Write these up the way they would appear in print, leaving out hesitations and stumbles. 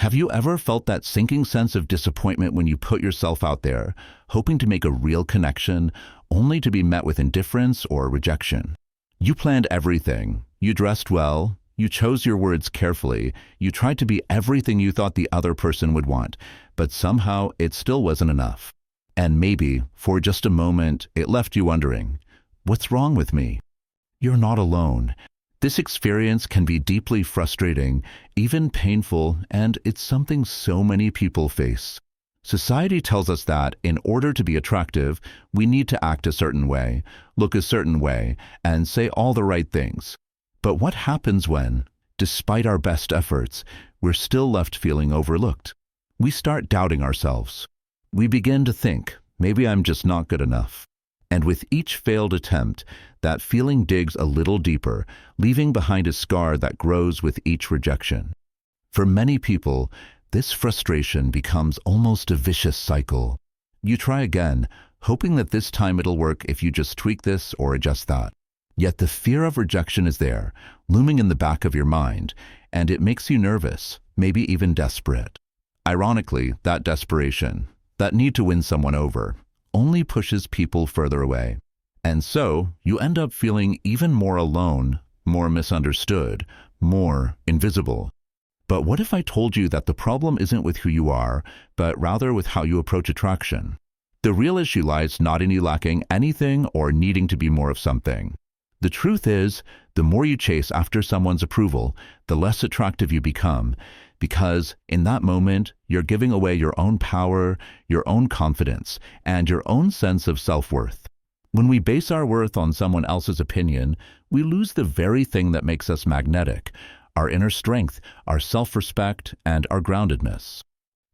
Have you ever felt that sinking sense of disappointment when you put yourself out there, hoping to make a real connection, only to be met with indifference or rejection? You planned everything. You dressed well. You chose your words carefully. You tried to be everything you thought the other person would want, but somehow it still wasn't enough. And maybe, for just a moment, it left you wondering, what's wrong with me? You're not alone. This experience can be deeply frustrating, even painful, and it's something so many people face. Society tells us that in order to be attractive, we need to act a certain way, look a certain way, and say all the right things. But what happens when, despite our best efforts, we're still left feeling overlooked? We start doubting ourselves. We begin to think, maybe I'm just not good enough. And with each failed attempt, that feeling digs a little deeper, leaving behind a scar that grows with each rejection. For many people, this frustration becomes almost a vicious cycle. You try again, hoping that this time it'll work if you just tweak this or adjust that. Yet the fear of rejection is there, looming in the back of your mind, and it makes you nervous, maybe even desperate. Ironically, that desperation, that need to win someone over, only pushes people further away. And so, you end up feeling even more alone, more misunderstood, more invisible. But what if I told you that the problem isn't with who you are, but rather with how you approach attraction? The real issue lies not in you lacking anything or needing to be more of something. The truth is, the more you chase after someone's approval, the less attractive you become, because in that moment, you're giving away your own power, your own confidence, and your own sense of self-worth. When we base our worth on someone else's opinion, we lose the very thing that makes us magnetic, our inner strength, our self-respect, and our groundedness.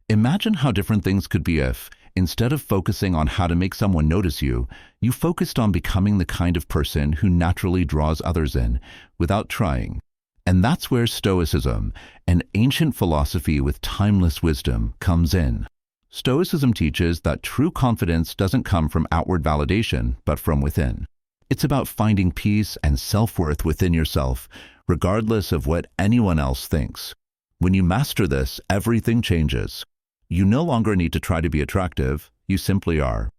Imagine how different things could be if, instead of focusing on how to make someone notice you, you focused on becoming the kind of person who naturally draws others in, without trying. And that's where Stoicism, an ancient philosophy with timeless wisdom, comes in. Stoicism teaches that true confidence doesn't come from outward validation, but from within. It's about finding peace and self-worth within yourself, regardless of what anyone else thinks. When you master this, everything changes. You no longer need to try to be attractive, you simply are.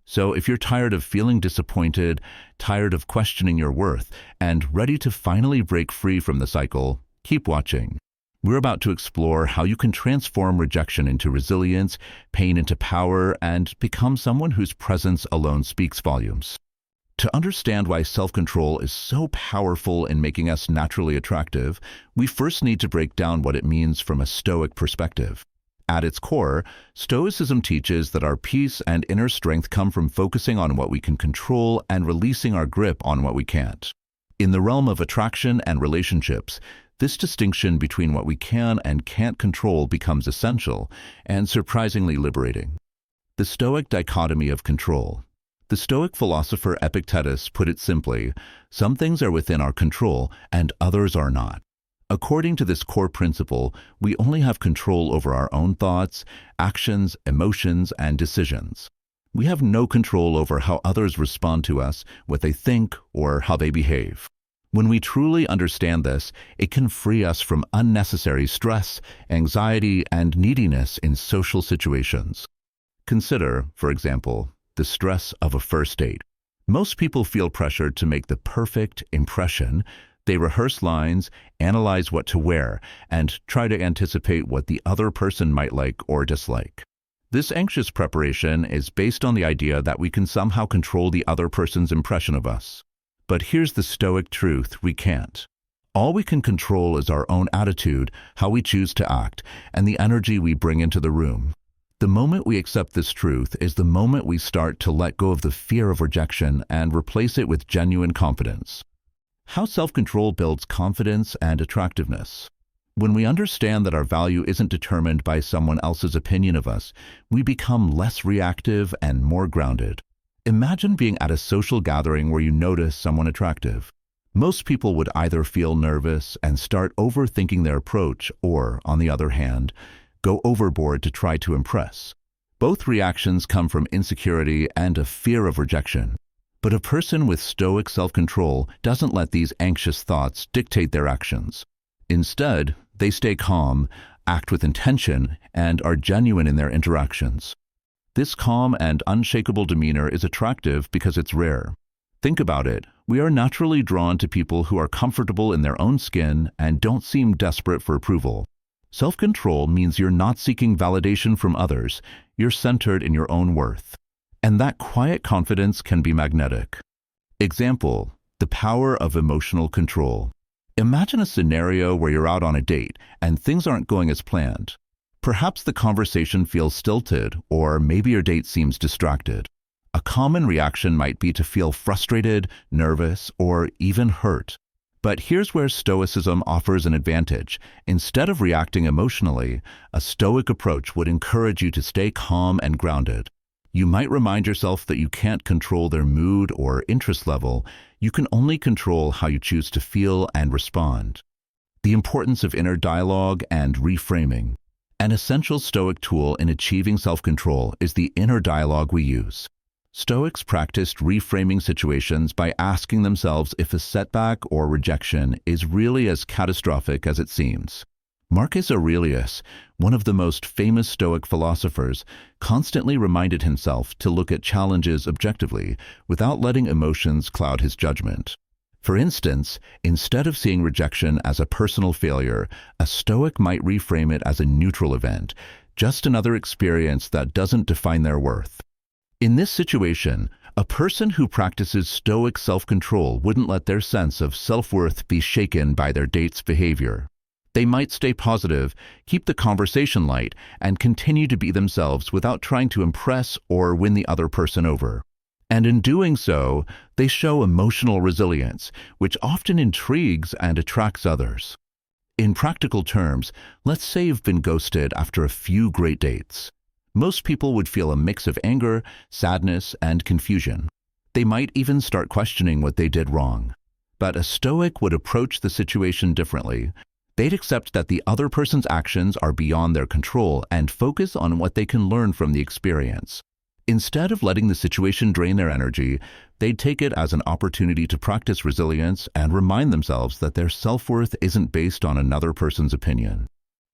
So if you're tired of feeling disappointed, tired of questioning your worth, and ready to finally break free from the cycle, keep watching. We're about to explore how you can transform rejection into resilience, pain into power, and become someone whose presence alone speaks volumes. To understand why self-control is so powerful in making us naturally attractive, we first need to break down what it means from a Stoic perspective. At its core, Stoicism teaches that our peace and inner strength come from focusing on what we can control and releasing our grip on what we can't. In the realm of attraction and relationships, this distinction between what we can and can't control becomes essential and surprisingly liberating. The Stoic dichotomy of control. The Stoic philosopher Epictetus put it simply, some things are within our control and others are not. According to this core principle, we only have control over our own thoughts, actions, emotions, and decisions. We have no control over how others respond to us, what they think, or how they behave. When we truly understand this, it can free us from unnecessary stress, anxiety, and neediness in social situations. Consider, for example, the stress of a first date. Most people feel pressured to make the perfect impression. They rehearse lines, analyze what to wear, and try to anticipate what the other person might like or dislike. This anxious preparation is based on the idea that we can somehow control the other person's impression of us. But here's the Stoic truth: we can't. All we can control is our own attitude, how we choose to act, and the energy we bring into the room. The moment we accept this truth is the moment we start to let go of the fear of rejection and replace it with genuine confidence. How self-control builds confidence and attractiveness. When we understand that our value isn't determined by someone else's opinion of us, we become less reactive and more grounded. Imagine being at a social gathering where you notice someone attractive. Most people would either feel nervous and start overthinking their approach or, on the other hand, go overboard to try to impress. Both reactions come from insecurity and a fear of rejection. But a person with Stoic self-control doesn't let these anxious thoughts dictate their actions. Instead, they stay calm, act with intention, and are genuine in their interactions. This calm and unshakable demeanor is attractive because it's rare. Think about it. We are naturally drawn to people who are comfortable in their own skin and don't seem desperate for approval. Self-control means you're not seeking validation from others. You're centered in your own worth. And that quiet confidence can be magnetic. Example, the power of emotional control. Imagine a scenario where you're out on a date and things aren't going as planned. Perhaps the conversation feels stilted, or maybe your date seems distracted. A common reaction might be to feel frustrated, nervous, or even hurt. But here's where Stoicism offers an advantage. Instead of reacting emotionally, a Stoic approach would encourage you to stay calm and grounded. You might remind yourself that you can't control their mood or interest level. You can only control how you choose to feel and respond. The importance of inner dialogue and reframing. An essential Stoic tool in achieving self-control is the inner dialogue we use. Stoics practiced reframing situations by asking themselves if a setback or rejection is really as catastrophic as it seems. Marcus Aurelius, one of the most famous Stoic philosophers, constantly reminded himself to look at challenges objectively without letting emotions cloud his judgment. For instance, instead of seeing rejection as a personal failure, a Stoic might reframe it as a neutral event, just another experience that doesn't define their worth. In this situation, a person who practices Stoic self-control wouldn't let their sense of self-worth be shaken by their date's behavior. They might stay positive, keep the conversation light, and continue to be themselves without trying to impress or win the other person over. And in doing so, they show emotional resilience, which often intrigues and attracts others. In practical terms, let's say you've been ghosted after a few great dates. Most people would feel a mix of anger, sadness, and confusion. They might even start questioning what they did wrong. But a Stoic would approach the situation differently. They'd accept that the other person's actions are beyond their control and focus on what they can learn from the experience. Instead of letting the situation drain their energy, they'd take it as an opportunity to practice resilience and remind themselves that their self-worth isn't based on another person's opinion.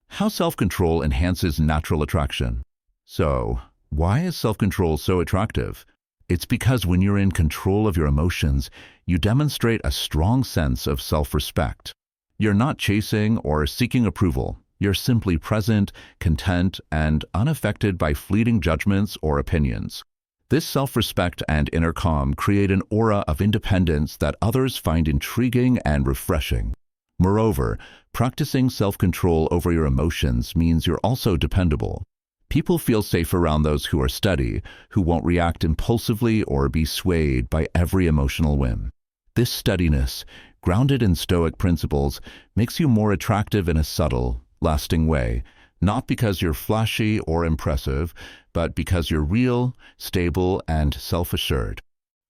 How self-control enhances natural attraction. So, why is self-control so attractive? It's because when you're in control of your emotions, you demonstrate a strong sense of self-respect. You're not chasing or seeking approval. You're simply present, content, and unaffected by fleeting judgments or opinions. This self-respect and inner calm create an aura of independence that others find intriguing and refreshing. Moreover, practicing self-control over your emotions means you're also dependable. People feel safe around those who are steady, who won't react impulsively or be swayed by every emotional whim. This steadiness, grounded in Stoic principles, makes you more attractive in a subtle, lasting way, not because you're flashy or impressive, but because you're real, stable, and self-assured.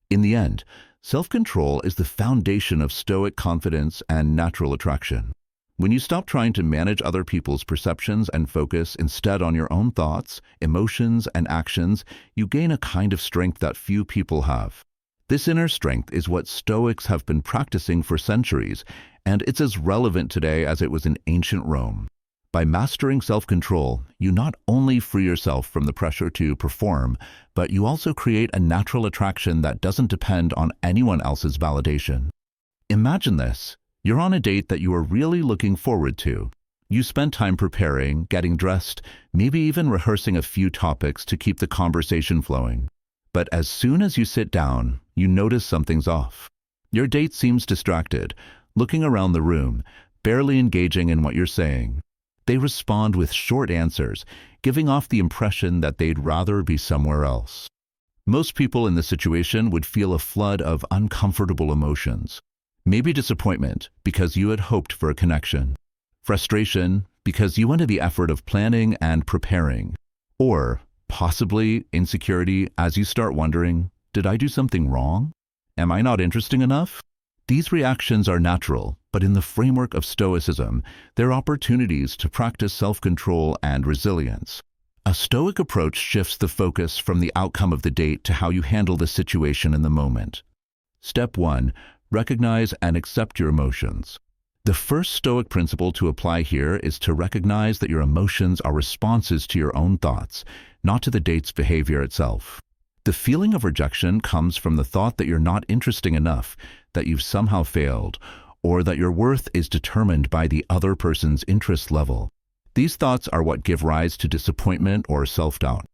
In the end, self-control is the foundation of Stoic confidence and natural attraction. When you stop trying to manage other people's perceptions and focus instead on your own thoughts, emotions, and actions, you gain a kind of strength that few people have. This inner strength is what Stoics have been practicing for centuries, and it's as relevant today as it was in ancient Rome. By mastering self-control, you not only free yourself from the pressure to perform, but you also create a natural attraction that doesn't depend on anyone else's validation. Imagine this. You're on a date that you are really looking forward to. You spend time preparing, getting dressed, maybe even rehearsing a few topics to keep the conversation flowing. But as soon as you sit down, you notice something's off. Your date seems distracted, looking around the room, barely engaging in what you're saying. They respond with short answers, giving off the impression that they'd rather be somewhere else. Most people in this situation would feel a flood of uncomfortable emotions. Maybe disappointment, because you had hoped for a connection. Frustration, because you went to the effort of planning and preparing. Or, possibly, insecurity as you start wondering, did I do something wrong? Am I not interesting enough? These reactions are natural, but in the framework of Stoicism, they're opportunities to practice self-control and resilience. A Stoic approach shifts the focus from the outcome of the date to how you handle the situation in the moment. Step 1. Recognize and accept your emotions. The first Stoic principle to apply here is to recognize that your emotions are responses to your own thoughts, not to the date's behavior itself. The feeling of rejection comes from the thought that you're not interesting enough, that you've somehow failed, or that your worth is determined by the other person's interest level. These thoughts are what give rise to disappointment or self-doubt.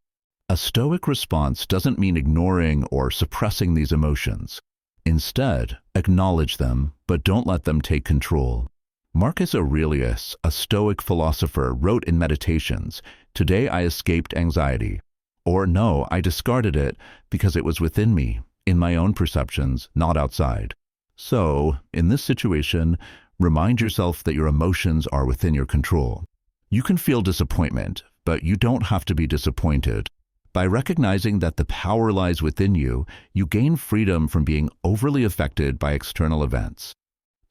A Stoic response doesn't mean ignoring or suppressing these emotions. Instead, acknowledge them, but don't let them take control. Marcus Aurelius, a Stoic philosopher, wrote in Meditations, "Today I escaped anxiety," or "No, I discarded it because it was within me, in my own perceptions, not outside." So, in this situation, remind yourself that your emotions are within your control. You can feel disappointment, but you don't have to be disappointed. By recognizing that the power lies within you, you gain freedom from being overly affected by external events.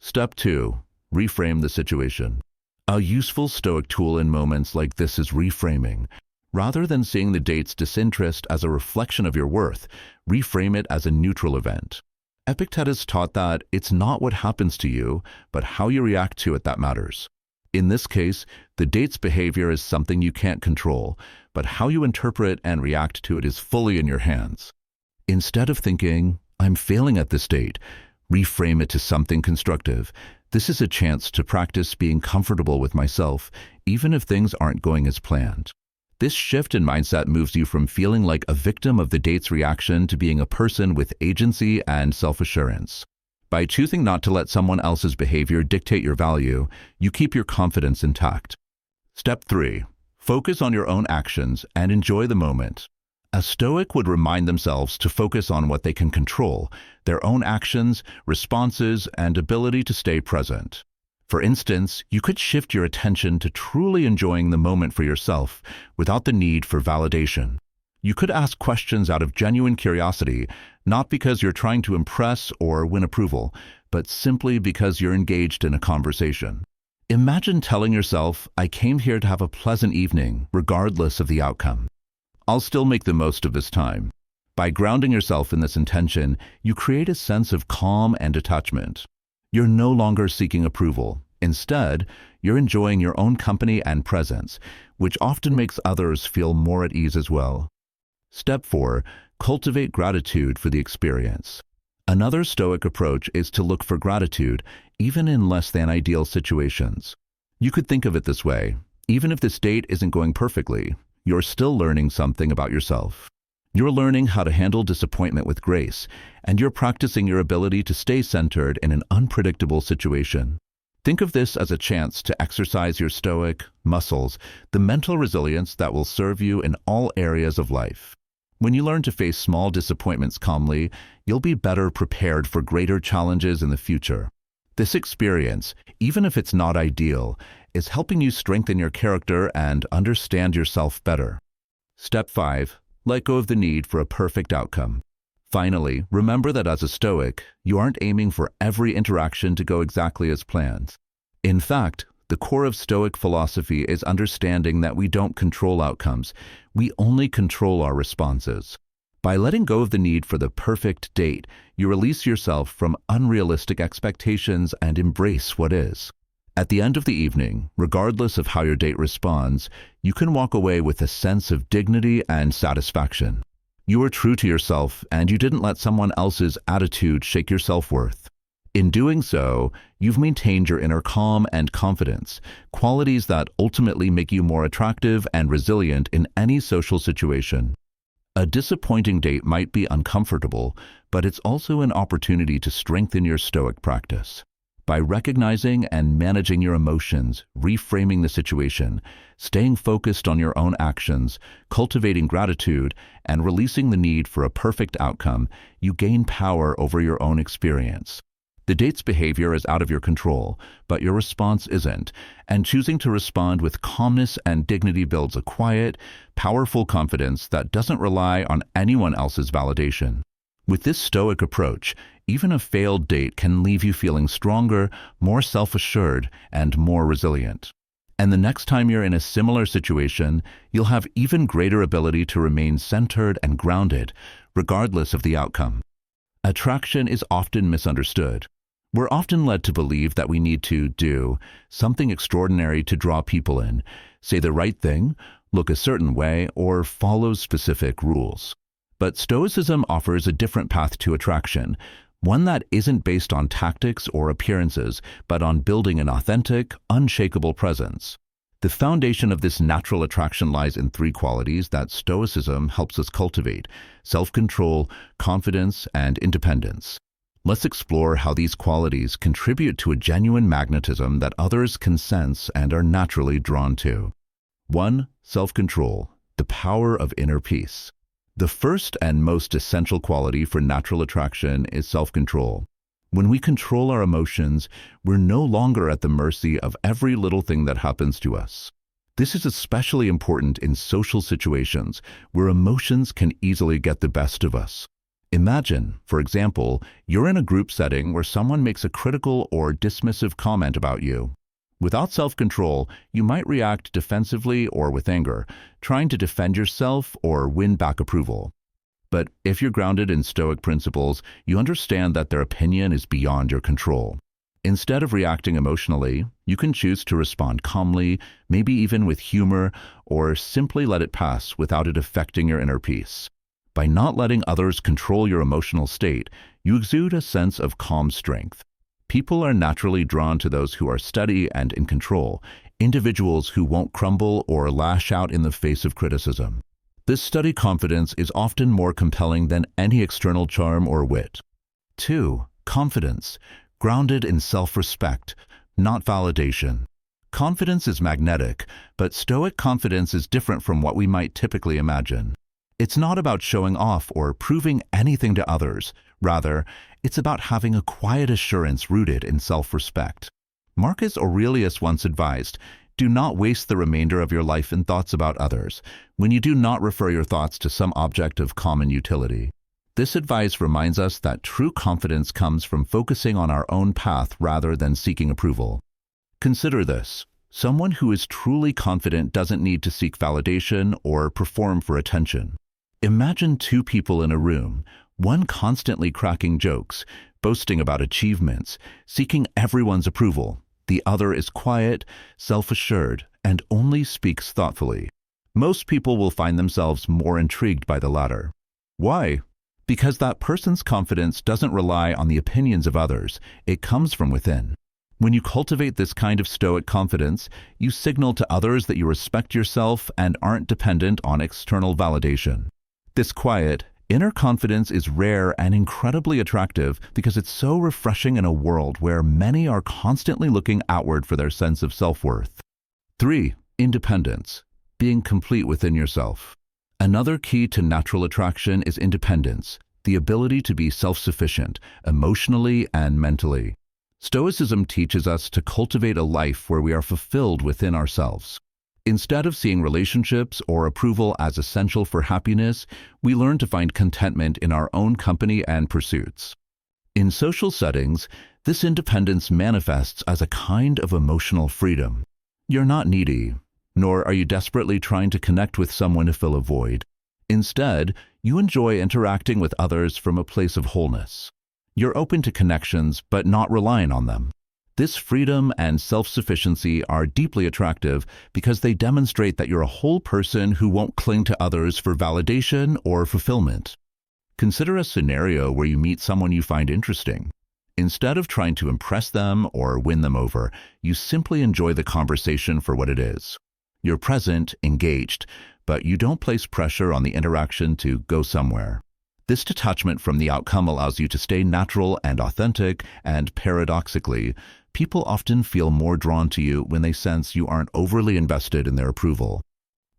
Step 2. Reframe the situation. A useful Stoic tool in moments like this is reframing. Rather than seeing the date's disinterest as a reflection of your worth, reframe it as a neutral event. Epictetus taught that it's not what happens to you, but how you react to it that matters. In this case, the date's behavior is something you can't control, but how you interpret and react to it is fully in your hands. Instead of thinking, "I'm failing at this date," reframe it to something constructive. This is a chance to practice being comfortable with myself, even if things aren't going as planned. This shift in mindset moves you from feeling like a victim of the date's reaction to being a person with agency and self-assurance. By choosing not to let someone else's behavior dictate your value, you keep your confidence intact. Step 3. Focus on your own actions and enjoy the moment. A Stoic would remind themselves to focus on what they can control, their own actions, responses, and ability to stay present. For instance, you could shift your attention to truly enjoying the moment for yourself without the need for validation. You could ask questions out of genuine curiosity, not because you're trying to impress or win approval, but simply because you're engaged in a conversation. Imagine telling yourself, "I came here to have a pleasant evening, regardless of the outcome. I'll still make the most of this time." By grounding yourself in this intention, you create a sense of calm and detachment. You're no longer seeking approval. Instead, you're enjoying your own company and presence, which often makes others feel more at ease as well. Step 4. Cultivate gratitude for the experience. Another Stoic approach is to look for gratitude, even in less than ideal situations. You could think of it this way: even if this date isn't going perfectly, you're still learning something about yourself. You're learning how to handle disappointment with grace, and you're practicing your ability to stay centered in an unpredictable situation. Think of this as a chance to exercise your Stoic muscles, the mental resilience that will serve you in all areas of life. When you learn to face small disappointments calmly, you'll be better prepared for greater challenges in the future. This experience, even if it's not ideal, is helping you strengthen your character and understand yourself better. Step 5. Let go of the need for a perfect outcome. Finally, remember that as a Stoic, you aren't aiming for every interaction to go exactly as planned. In fact, the core of Stoic philosophy is understanding that we don't control outcomes, we only control our responses. By letting go of the need for the perfect date, you release yourself from unrealistic expectations and embrace what is. At the end of the evening, regardless of how your date responds, you can walk away with a sense of dignity and satisfaction. You were true to yourself, and you didn't let someone else's attitude shake your self-worth. In doing so, you've maintained your inner calm and confidence, qualities that ultimately make you more attractive and resilient in any social situation. A disappointing date might be uncomfortable, but it's also an opportunity to strengthen your Stoic practice. By recognizing and managing your emotions, reframing the situation, staying focused on your own actions, cultivating gratitude, and releasing the need for a perfect outcome, you gain power over your own experience. The date's behavior is out of your control, but your response isn't, and choosing to respond with calmness and dignity builds a quiet, powerful confidence that doesn't rely on anyone else's validation. With this Stoic approach, even a failed date can leave you feeling stronger, more self-assured, and more resilient. And the next time you're in a similar situation, you'll have even greater ability to remain centered and grounded, regardless of the outcome. Attraction is often misunderstood. We're often led to believe that we need to do something extraordinary to draw people in, say the right thing, look a certain way, or follow specific rules. But Stoicism offers a different path to attraction, one that isn't based on tactics or appearances, but on building an authentic, unshakable presence. The foundation of this natural attraction lies in three qualities that Stoicism helps us cultivate: self-control, confidence, and independence. Let's explore how these qualities contribute to a genuine magnetism that others can sense and are naturally drawn to. 1. Self-control, the power of inner peace. The first and most essential quality for natural attraction is self-control. When we control our emotions, we're no longer at the mercy of every little thing that happens to us. This is especially important in social situations where emotions can easily get the best of us. Imagine, for example, you're in a group setting where someone makes a critical or dismissive comment about you. Without self-control, you might react defensively or with anger, trying to defend yourself or win back approval. But if you're grounded in Stoic principles, you understand that their opinion is beyond your control. Instead of reacting emotionally, you can choose to respond calmly, maybe even with humor, or simply let it pass without it affecting your inner peace. By not letting others control your emotional state, you exude a sense of calm strength. People are naturally drawn to those who are steady and in control, individuals who won't crumble or lash out in the face of criticism. This steady confidence is often more compelling than any external charm or wit. 2. Confidence, grounded in self-respect, not validation. Confidence is magnetic, but Stoic confidence is different from what we might typically imagine. It's not about showing off or proving anything to others. Rather, it's about having a quiet assurance rooted in self-respect. Marcus Aurelius once advised, "Do not waste the remainder of your life in thoughts about others, when you do not refer your thoughts to some object of common utility." This advice reminds us that true confidence comes from focusing on our own path rather than seeking approval. Consider this. Someone who is truly confident doesn't need to seek validation or perform for attention. Imagine two people in a room, one constantly cracking jokes, boasting about achievements, seeking everyone's approval. The other is quiet, self-assured, and only speaks thoughtfully. Most people will find themselves more intrigued by the latter. Why? Because that person's confidence doesn't rely on the opinions of others, it comes from within. When you cultivate this kind of Stoic confidence, you signal to others that you respect yourself and aren't dependent on external validation. This quiet, inner confidence is rare and incredibly attractive because it's so refreshing in a world where many are constantly looking outward for their sense of self-worth. 3. Independence, being complete within yourself. Another key to natural attraction is independence, the ability to be self-sufficient, emotionally and mentally. Stoicism teaches us to cultivate a life where we are fulfilled within ourselves. Instead of seeing relationships or approval as essential for happiness, we learn to find contentment in our own company and pursuits. In social settings, this independence manifests as a kind of emotional freedom. You're not needy, nor are you desperately trying to connect with someone to fill a void. Instead, you enjoy interacting with others from a place of wholeness. You're open to connections, but not relying on them. This freedom and self-sufficiency are deeply attractive because they demonstrate that you're a whole person who won't cling to others for validation or fulfillment. Consider a scenario where you meet someone you find interesting. Instead of trying to impress them or win them over, you simply enjoy the conversation for what it is. You're present, engaged, but you don't place pressure on the interaction to go somewhere. This detachment from the outcome allows you to stay natural and authentic, and paradoxically, people often feel more drawn to you when they sense you aren't overly invested in their approval.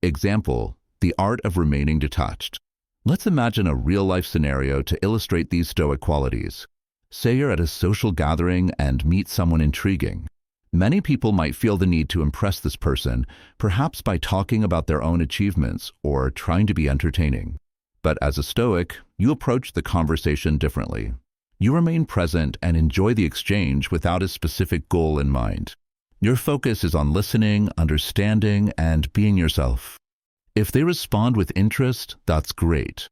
Example, the art of remaining detached. Let's imagine a real-life scenario to illustrate these Stoic qualities. Say you're at a social gathering and meet someone intriguing. Many people might feel the need to impress this person, perhaps by talking about their own achievements or trying to be entertaining. But as a Stoic, you approach the conversation differently. You remain present and enjoy the exchange without a specific goal in mind. Your focus is on listening, understanding, and being yourself. If they respond with interest, that's great.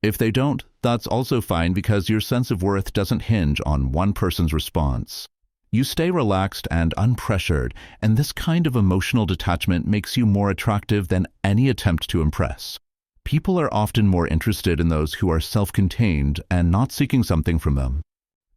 If they don't, that's also fine because your sense of worth doesn't hinge on one person's response. You stay relaxed and unpressured, and this kind of emotional detachment makes you more attractive than any attempt to impress. People are often more interested in those who are self-contained and not seeking something from them.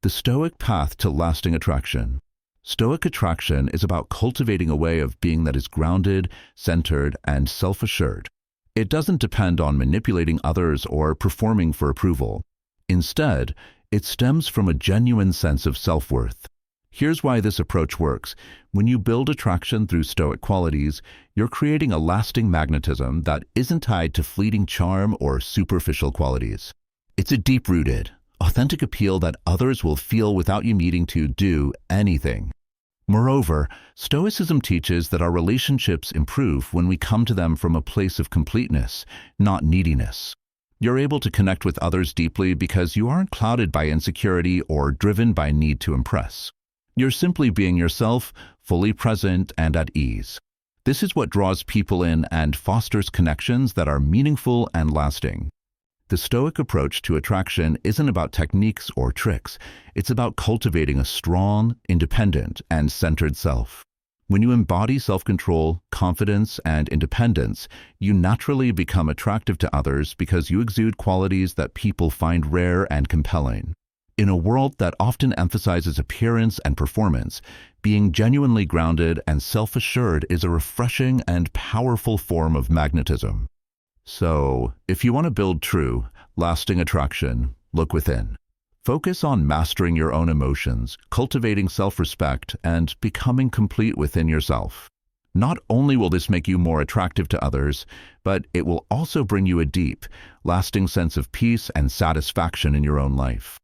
The Stoic path to lasting attraction. Stoic attraction is about cultivating a way of being that is grounded, centered, and self-assured. It doesn't depend on manipulating others or performing for approval. Instead, it stems from a genuine sense of self-worth. Here's why this approach works. When you build attraction through Stoic qualities, you're creating a lasting magnetism that isn't tied to fleeting charm or superficial qualities. It's a deep-rooted, authentic appeal that others will feel without you needing to do anything. Moreover, Stoicism teaches that our relationships improve when we come to them from a place of completeness, not neediness. You're able to connect with others deeply because you aren't clouded by insecurity or driven by need to impress. You're simply being yourself, fully present and at ease. This is what draws people in and fosters connections that are meaningful and lasting. The Stoic approach to attraction isn't about techniques or tricks. It's about cultivating a strong, independent, and centered self. When you embody self-control, confidence, and independence, you naturally become attractive to others because you exude qualities that people find rare and compelling. In a world that often emphasizes appearance and performance, being genuinely grounded and self-assured is a refreshing and powerful form of magnetism. So, if you want to build true, lasting attraction, look within. Focus on mastering your own emotions, cultivating self-respect, and becoming complete within yourself. Not only will this make you more attractive to others, but it will also bring you a deep, lasting sense of peace and satisfaction in your own life.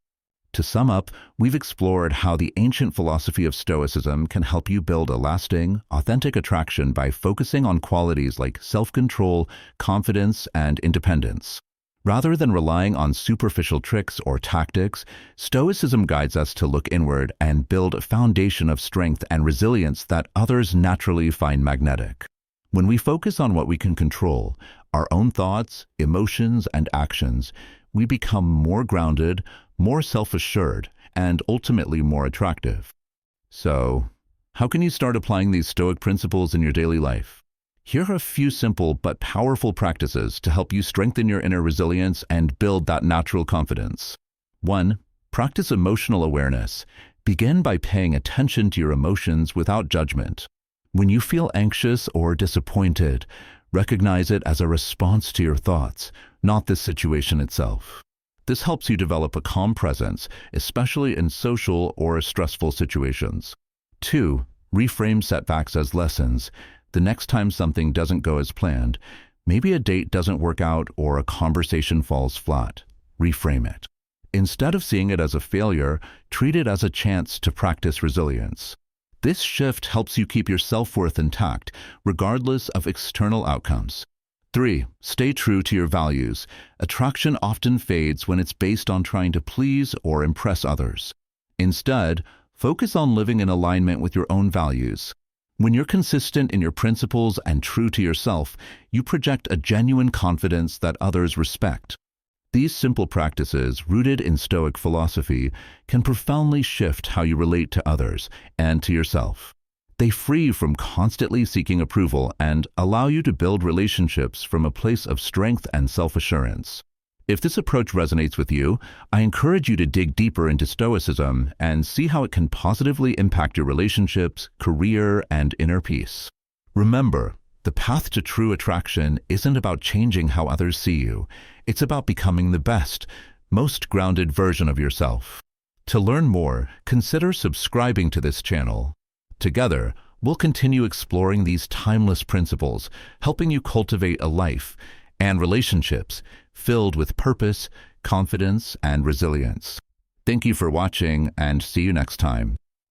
To sum up, we've explored how the ancient philosophy of Stoicism can help you build a lasting, authentic attraction by focusing on qualities like self-control, confidence, and independence. Rather than relying on superficial tricks or tactics, Stoicism guides us to look inward and build a foundation of strength and resilience that others naturally find magnetic. When we focus on what we can control, our own thoughts, emotions, and actions, we become more grounded, more self-assured, and ultimately more attractive. So, how can you start applying these Stoic principles in your daily life? Here are a few simple but powerful practices to help you strengthen your inner resilience and build that natural confidence. 1. Practice emotional awareness. Begin by paying attention to your emotions without judgment. When you feel anxious or disappointed, recognize it as a response to your thoughts, not the situation itself. This helps you develop a calm presence, especially in social or stressful situations. 2. Reframe setbacks as lessons. The next time something doesn't go as planned, maybe a date doesn't work out or a conversation falls flat, reframe it. Instead of seeing it as a failure, treat it as a chance to practice resilience. This shift helps you keep your self-worth intact, regardless of external outcomes. 3. Stay true to your values. Attraction often fades when it's based on trying to please or impress others. Instead, focus on living in alignment with your own values. When you're consistent in your principles and true to yourself, you project a genuine confidence that others respect. These simple practices, rooted in Stoic philosophy, can profoundly shift how you relate to others and to yourself. They free you from constantly seeking approval and allow you to build relationships from a place of strength and self-assurance. If this approach resonates with you, I encourage you to dig deeper into Stoicism and see how it can positively impact your relationships, career, and inner peace. Remember, the path to true attraction isn't about changing how others see you. It's about becoming the best, most grounded version of yourself. To learn more, consider subscribing to this channel. Together, we'll continue exploring these timeless principles, helping you cultivate a life and relationships filled with purpose, confidence, and resilience. Thank you for watching, and see you next time.